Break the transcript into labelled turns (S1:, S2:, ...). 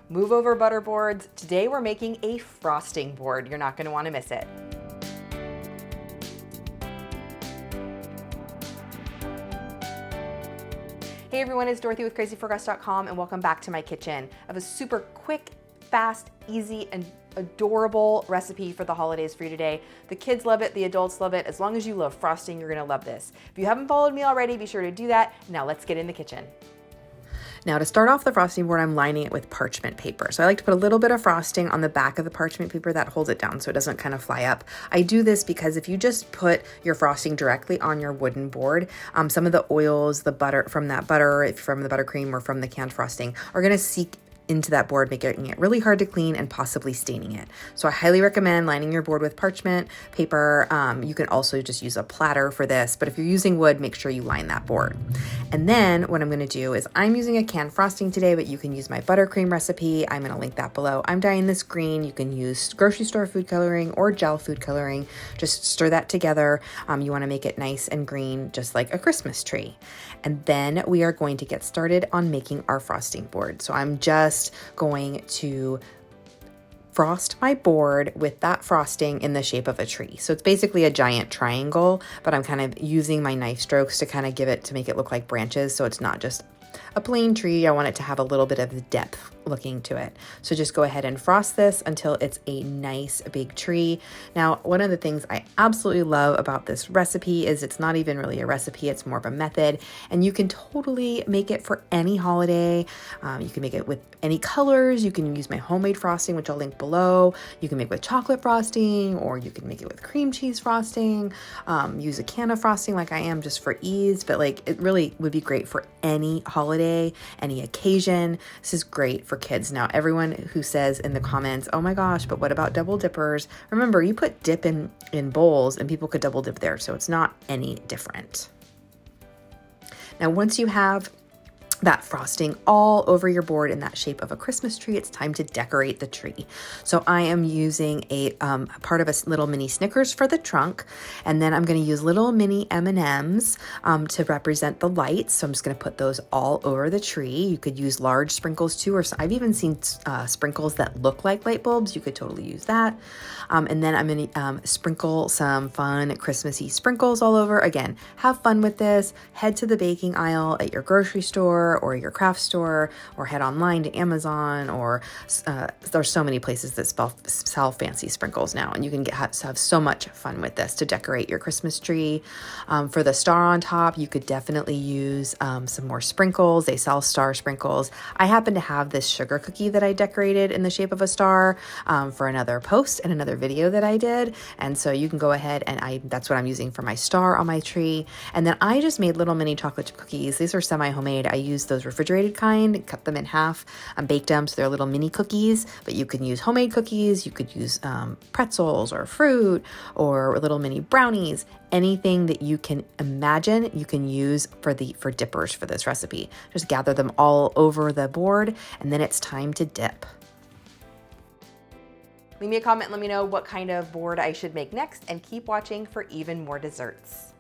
S1: Move over butter boards. Today we're making a frosting board. You're not going to want to miss it. Hey everyone, it's Dorothy with crazyforcrust.com and welcome back to my kitchen. I have a super quick, fast, easy, and adorable recipe for the holidays for you today. The kids love it, the adults love it. As long as you love frosting, you're gonna love this. If you haven't followed me already, be sure to do that. Now let's get in the kitchen. Now to start off the frosting board, I'm lining it with parchment paper. So I like to put a little bit of frosting on the back of the parchment paper that holds it down so it doesn't kind of fly up. I do this because if you just put your frosting directly on your wooden board, some of the oils, the butter from that butter, from the buttercream or from the canned frosting are gonna seep into that board, making it really hard to clean and possibly staining it. So I highly recommend lining your board with parchment paper. You can also just use a platter for this, but if you're using wood, make sure you line that board. And then what I'm gonna do is I'm using a canned frosting today, but you can use my buttercream recipe. I'm gonna link that below. I'm dyeing this green. You can use grocery store food coloring or gel food coloring. Just stir that together. You wanna make it nice and green, just like a Christmas tree. And then we are going to get started on making our frosting board. So I'm just going to frost my board with that frosting in the shape of a tree. So it's basically a giant triangle, but I'm kind of using my knife strokes to kind of make it look like branches. So it's not just a plain tree. I want it to have a little bit of depth looking to it. So just go ahead and frost this until it's a nice big tree. Now, one of the things I absolutely love about this recipe is it's not even really a recipe, it's more of a method, and you can totally make it for any holiday. You can make it with any colors. You can use my homemade frosting, which I'll link below. You can make with chocolate frosting, or you can make it with cream cheese frosting. Use a can of frosting like I am just for ease, but like it really would be great for any holiday, any occasion. This is great for kids. Now, everyone who says in the comments, oh my gosh, but what about double dippers? Remember, you put dip in bowls and people could double dip there, so it's not any different. Now, once you have that frosting all over your board in that shape of a Christmas tree, it's time to decorate the tree. So I am using a part of a little mini Snickers for the trunk, and then I'm going to use little mini M&Ms to represent the lights. So I'm just going to put those all over the tree. You could use large sprinkles too, or I've even seen sprinkles that look like light bulbs. You could totally use that. And then I'm going to sprinkle some fun Christmassy sprinkles all over. Again, have fun with this. Head to the baking aisle at your grocery store or your craft store, or head online to Amazon, or there's so many places that sell fancy sprinkles now, and you can have so much fun with this to decorate your Christmas tree. For the star on top, you could definitely use some more sprinkles. They sell star sprinkles. I happen to have this sugar cookie that I decorated in the shape of a star for another post and another video that I did, and so you can go ahead and that's what I'm using for my star on my tree. And then I just made little mini chocolate chip cookies. These are semi-homemade. I use those refrigerated kind, cut them in half, and baked them so they're little mini cookies, but you can use homemade cookies, you could use pretzels or fruit or little mini brownies. Anything that you can imagine you can use for dippers for this recipe. Just gather them all over the board, and then it's time to dip. Leave me a comment, let me know what kind of board I should make next, and keep watching for even more desserts.